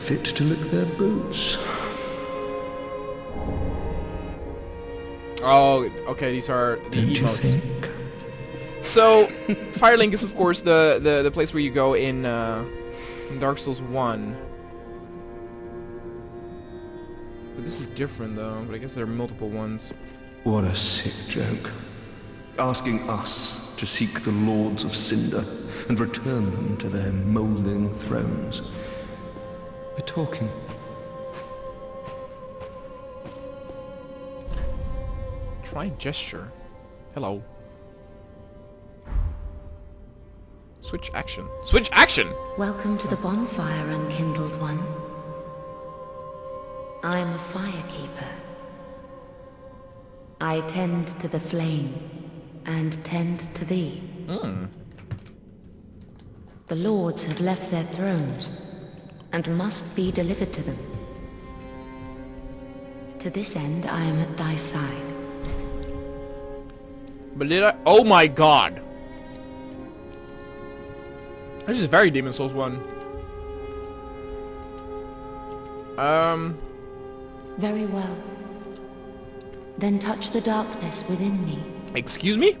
fit to lick their boots. Oh, okay, these are the Don't you emotes. think? So, Firelink is of course the place where you go in Dark Souls 1. But this is different though, but I guess there are multiple ones. What a sick joke. Asking us to seek the Lords of Cinder and return them to their moulding thrones. We're talking. Try gesture. Hello. Switch action. Switch action! Welcome to the bonfire, unkindled one. I am a firekeeper. I tend to the flame, and tend to thee. The lords have left their thrones, and must be delivered to them. To this end, I am at thy side. But did I? Oh my god! This is very Demon Souls 1. Very well. Then touch the darkness within me. Excuse me?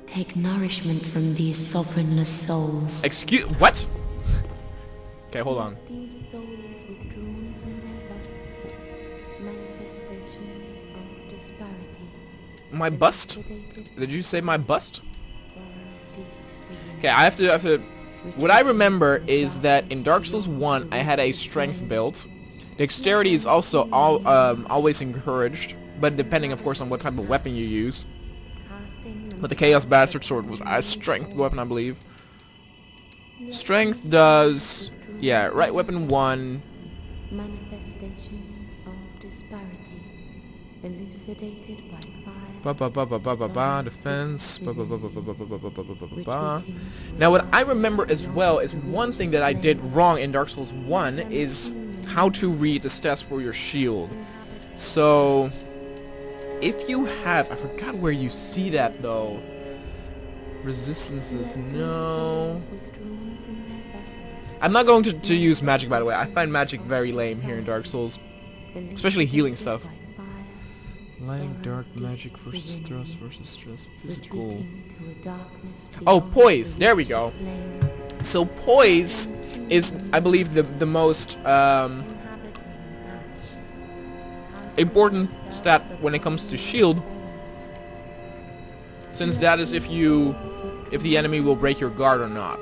Take nourishment from these sovereignless souls. Excuse... What? Okay, hold on. These souls withdrawn from their bust, manifestations of disparity. My bust? Did you say my bust? Okay, I have to... What I remember is that in Dark Souls 1, I had a strength build. Dexterity is also always encouraged, but depending, of course, on what type of weapon you use. But the Chaos Bastard Sword was a strength weapon, I believe. Strength does... Yeah, right weapon 1. Manifestations of disparity, elucidated by Defense. Now, what I remember as well is one thing that I did wrong in Dark Souls 1 is how to read the stats for your shield. So, if you have... I forgot where you see that, though. Resistances, no. I'm not going to use magic, by the way. I find magic very lame here in Dark Souls. Especially healing stuff. Lighting, dark magic versus thrust versus stress, physical. Oh, poise. There we go. So poise is, I believe, the most important stat when it comes to shield, since that is if the enemy will break your guard or not.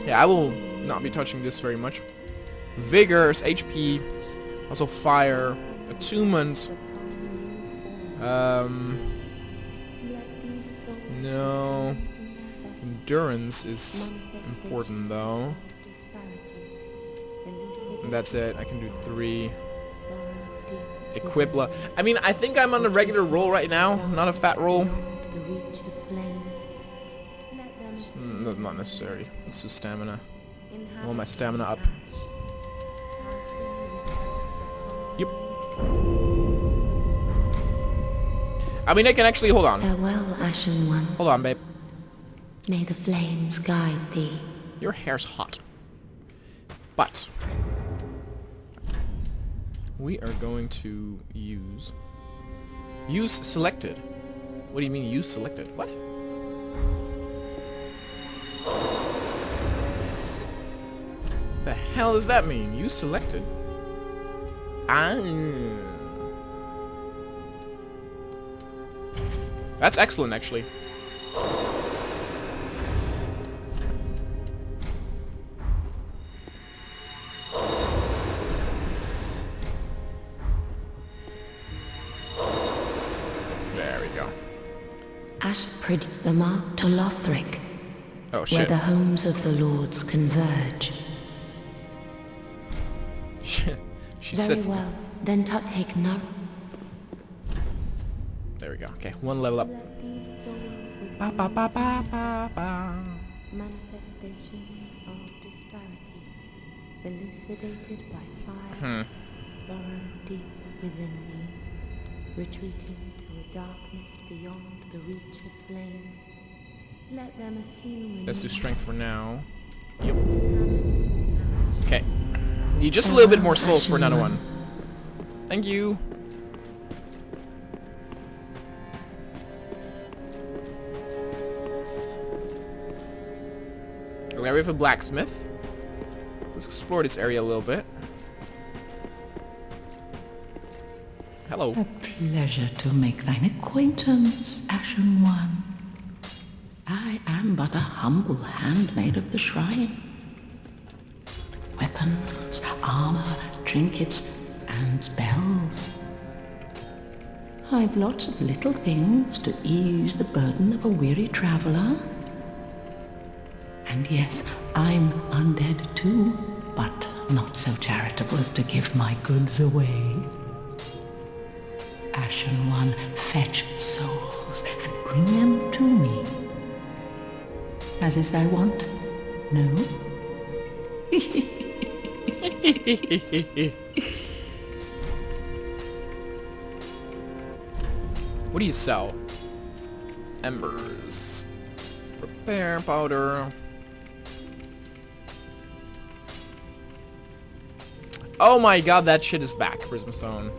Yeah, I will not be touching this very much. Vigor is HP, also fire, attunement. No. Endurance is important though. And that's it. I can do 3. Equipla. I mean, I think I'm on a regular roll right now, not a fat roll. Not necessary. Let's do stamina. I want my stamina up. Yep. I mean, I can actually... Hold on. Farewell, Ashen One. Hold on, babe. May the flames guide thee. Your hair's hot. But... we are going to use... Use selected. What do you mean use selected? What? The hell does that mean? Use selected. Ah. That's excellent, actually. There we go. Ashprid, the mark to Lothric, Oh, where shit. the homes of the lords converge. She Very said... well. Then take no. There we go. Okay, 1 level up. Ba, ba, ba, ba, ba, ba. Manifestations of disparity, elucidated by fire. burrow deep within me, retreating to a darkness beyond the reach of flame. Let them assume. Let's do strength for now. Yep. Okay. Need just a little bit more souls for another one. Thank you. Okay, we have a blacksmith. Let's explore this area a little bit. Hello. A pleasure to make thine acquaintance, Ashen One. I am but a humble handmaid of the shrine. Weapons, armor, trinkets, and spells. I've lots of little things to ease the burden of a weary traveler. And yes, I'm undead too, but not so charitable as to give my goods away. Ashen One, fetch souls and bring them to me. As is thy wont? No? What do you sell? Embers. Repair powder. Oh my god, that shit is back, Prism Stone.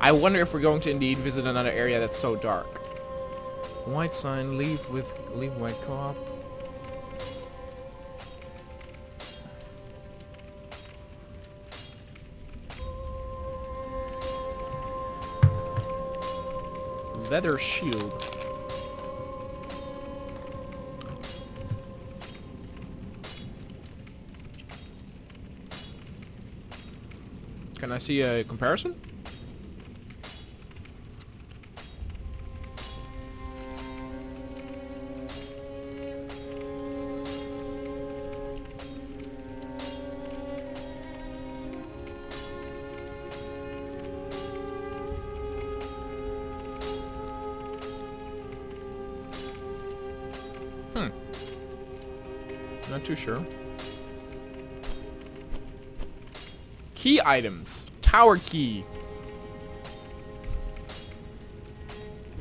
I wonder if we're going to indeed visit another area that's so dark. White sign, leave white co-op. Leather shield. Can I see a comparison? Not too sure. Key items. Tower key.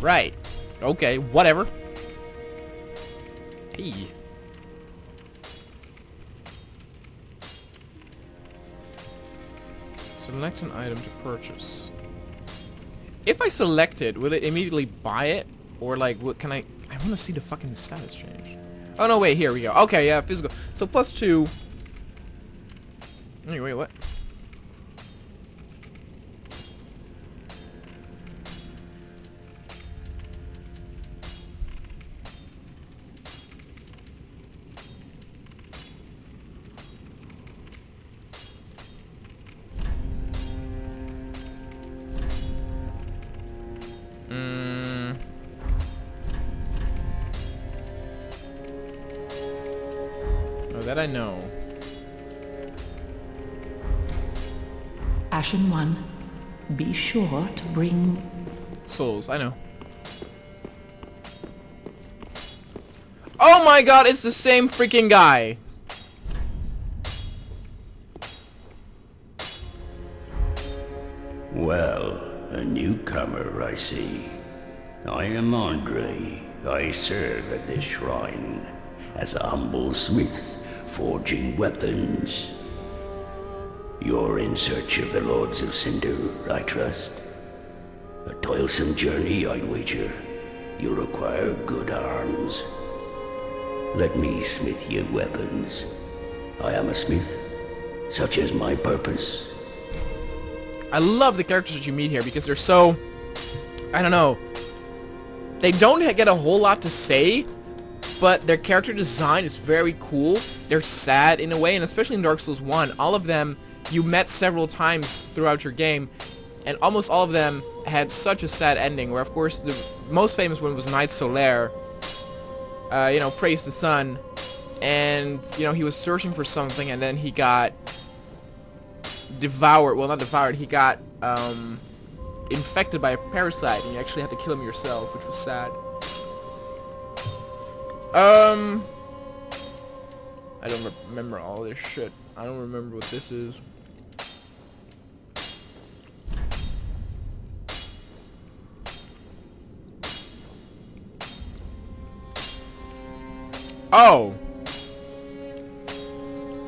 Right. Okay, whatever. Hey. Select an item to purchase. If I select it, will it immediately buy it? Or like, what can I want to see the fucking status change. Oh no, wait, here we go. Okay, yeah, physical. So +2. Wait, what? That I know. Ashen One, be sure to bring... Souls, I know. Oh my god, it's the same freaking guy! Well, a newcomer, I see. I am Andre. I serve at this shrine as a humble smith, forging weapons. You're in search of the Lords of Cinder, I trust. A toilsome journey, I'd wager. You'll require good arms. Let me smith you weapons. I am a smith. Such is my purpose. I love the characters that you meet here because they're so... I don't know. They don't get a whole lot to say, but their character design is very cool. They're sad in a way, and especially in Dark Souls 1, all of them you met several times throughout your game, and almost all of them had such a sad ending, where of course the most famous one was Knight Solaire. You know, praise the sun, and you know, he was searching for something, and then he got devoured. Well, not devoured, he got infected by a parasite, and you actually had to kill him yourself, which was sad. I don't remember all this shit. I don't remember what this is. Oh!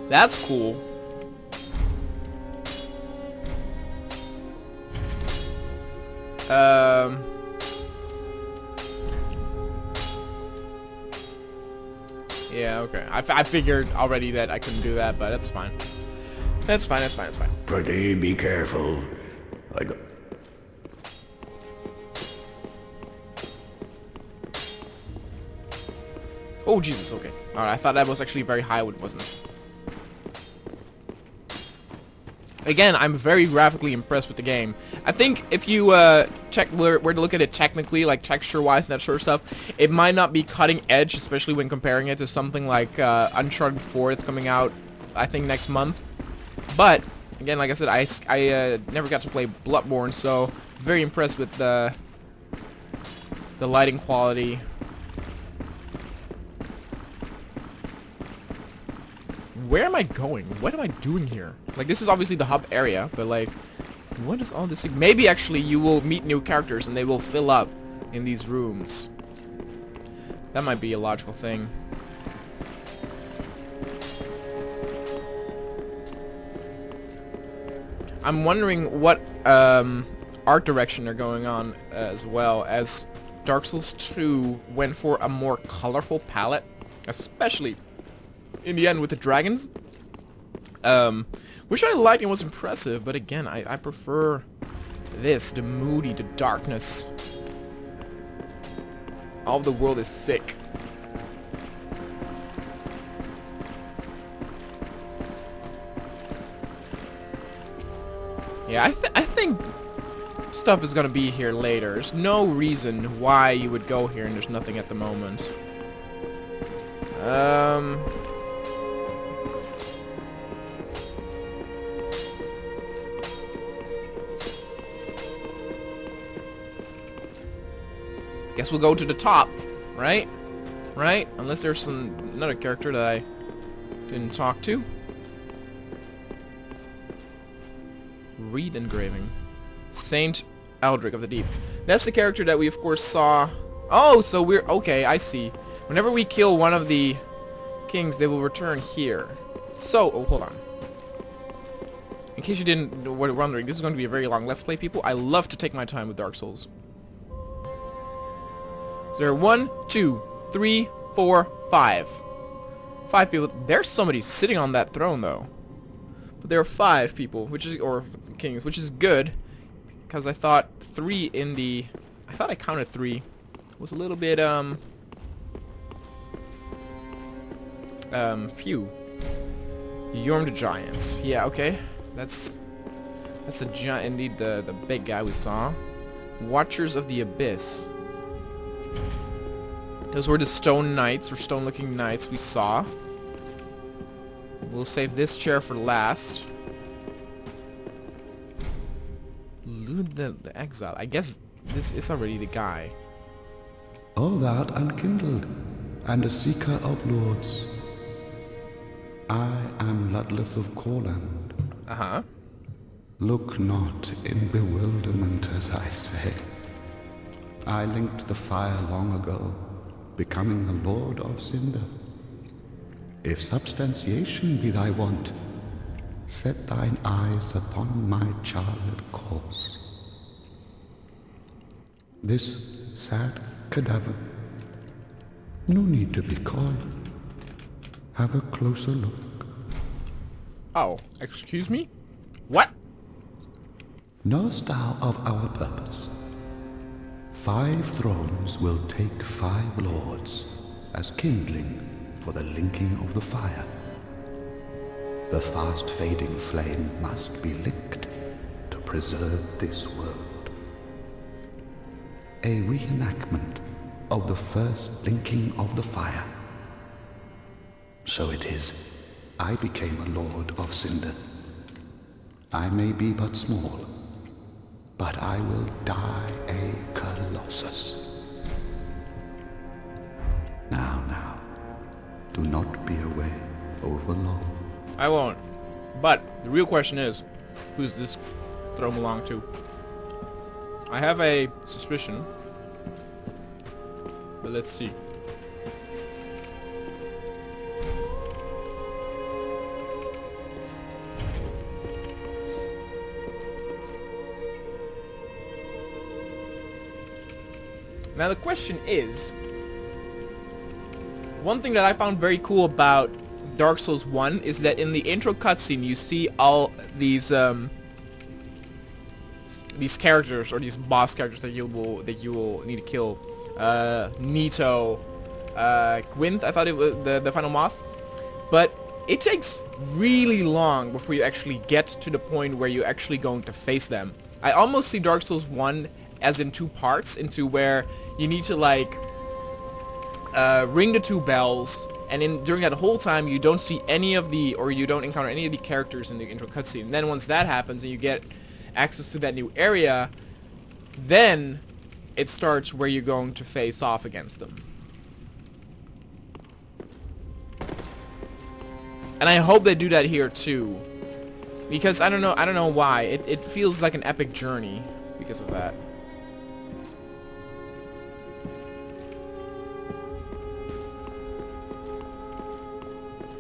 That's cool. Yeah, okay. I figured already that I couldn't do that, but that's fine. That's fine, that's fine, that's fine. Pretty, be careful. I got... Oh, Jesus, okay. Alright, I thought that was actually very high, it wasn't. Again, I'm very graphically impressed with the game. I think if you check where to look at it technically, like texture-wise and that sort of stuff, it might not be cutting edge, especially when comparing it to something like Uncharted 4 that's coming out, I think, next month. But, again, like I said, I never got to play Bloodborne, so very impressed with the lighting quality. Where am I going? What am I doing here? Like, this is obviously the hub area, but like, what is all this? Maybe actually you will meet new characters and they will fill up in these rooms. That might be a logical thing. I'm wondering what art direction they're going on as well, as Dark Souls 2 went for a more colorful palette, especially in the end with the dragons, which I liked and was impressive, but again, I prefer this, the moody, the darkness. All of the world is sick. Yeah, I think stuff is gonna be here later. There's no reason why you would go here and there's nothing at the moment. Guess we'll go to the top, right? Right? Unless there's another character that I didn't talk to. Reed engraving. Saint Eldrick of the Deep. That's the character that we of course saw. Oh, so we're... Okay, I see. Whenever we kill one of the kings, they will return here. So... Oh, hold on. In case you didn't were wondering, this is going to be a very long Let's Play, people. I love to take my time with Dark Souls. So there are 1, 2, 3, 4, 5. 5 people. There's somebody sitting on that throne, though. But there are 5 people, which is... Or kings, which is good. Because I thought 3 in the... I thought I counted 3. It was a little bit, few. Yorm the Giants. Yeah, okay. That's a giant, indeed, the big guy we saw. Watchers of the Abyss. Those were the stone knights, or stone-looking knights we saw. We'll save this chair for last. Lewd the Exile. I guess this is already the guy. All that unkindled, and a seeker of lords. I am Ludleth of Corland. Uh-huh. Look not in bewilderment as I say. I linked the fire long ago, becoming the Lord of Cinder. If substantiation be thy want, set thine eyes upon my charred corpse. This sad cadaver, no need to be coy. Have a closer look. Oh, excuse me? What? Knowest thou of our purpose? 5 thrones will take 5 lords as kindling for the linking of the fire. The fast fading flame must be linked to preserve this world. A reenactment of the first linking of the fire. So it is, I became a Lord of Cinder. I may be but small, but I will die a Colossus. Now, do not be away over long. I won't. But the real question is, who's this throne belong to? I have a suspicion. But let's see. Now the question is, one thing that I found very cool about Dark Souls 1 is that in the intro cutscene you see all these characters, or these boss characters that you will need to kill. Nito, Gwynth, I thought it was the final boss. But it takes really long before you actually get to the point where you're actually going to face them. I almost see Dark Souls 1 as in two parts, into where you need to like ring the two bells, and during that whole time you don't see any of the, or you don't encounter any of the characters in the intro cutscene. And then once that happens and you get access to that new area, then it starts where you're going to face off against them. And I hope they do that here too, because I don't know why it feels like an epic journey because of that.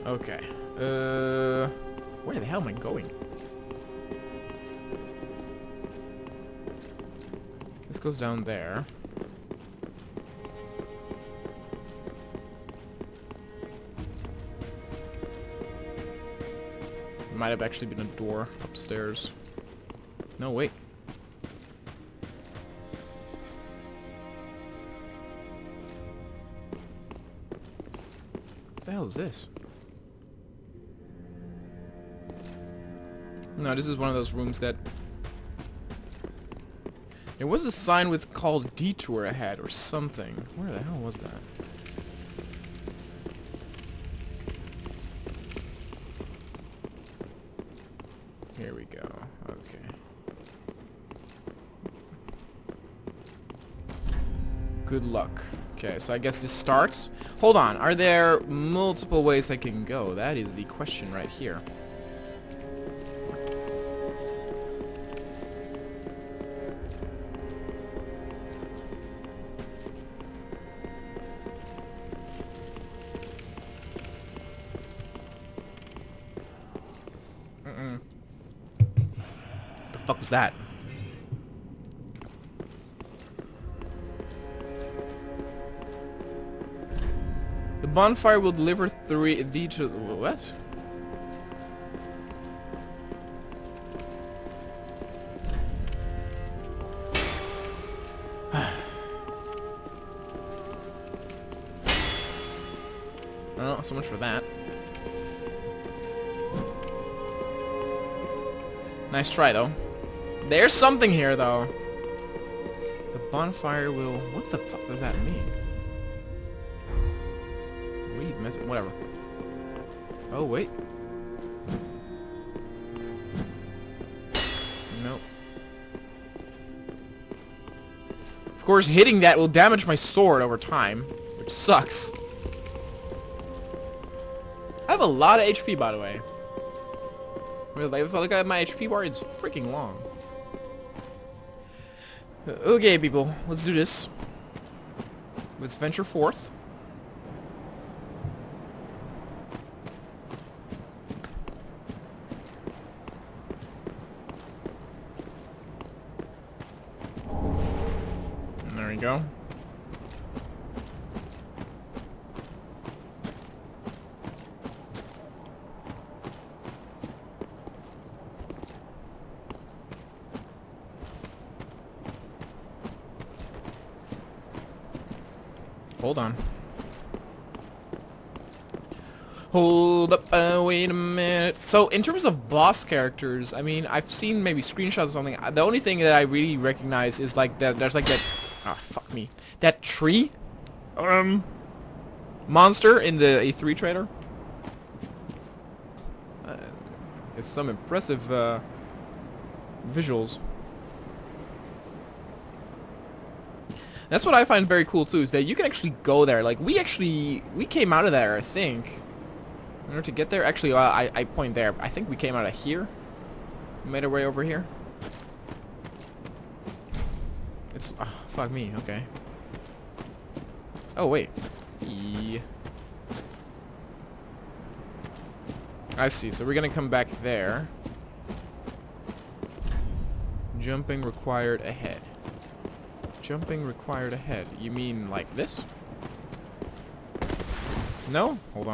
Okay. Where the hell am I going? This goes down there. Might have actually been a door upstairs. No, wait. What the hell is this? No, this is one of those rooms that... There was a sign with called Detour ahead or something. Where the hell was that? Here we go. Okay. Good luck. Okay, so I guess this starts. Hold on. Are there multiple ways I can go? That is the question right here. The fuck was that? The bonfire will deliver thee to what? Well, so much for that. Nice try, though. There's something here, though. The bonfire will... What the fuck does that mean? Read message... Whatever. Oh, wait. Nope. Of course, hitting that will damage my sword over time, which sucks. I have a lot of HP, by the way. If I look at my HP bar, it's freaking long. Okay, people, let's do this. Let's venture forth. And there we go. Hold on. Hold up, wait a minute. So, in terms of boss characters, I mean, I've seen maybe screenshots or something. The only thing that I really recognize is like that, there's like that, ah, fuck me. That tree, monster in the A3 trailer. It's some impressive, visuals. That's what I find very cool too, is that you can actually go there. Like, we came out of there, I think. In order to get there, actually, I point there. I think we came out of here. Made our way over here. It's, oh, fuck me, okay. Oh, wait. Yeah. I see, so we're gonna come back there. Jumping required ahead. Jumping required ahead. You mean like this? No? Hold on.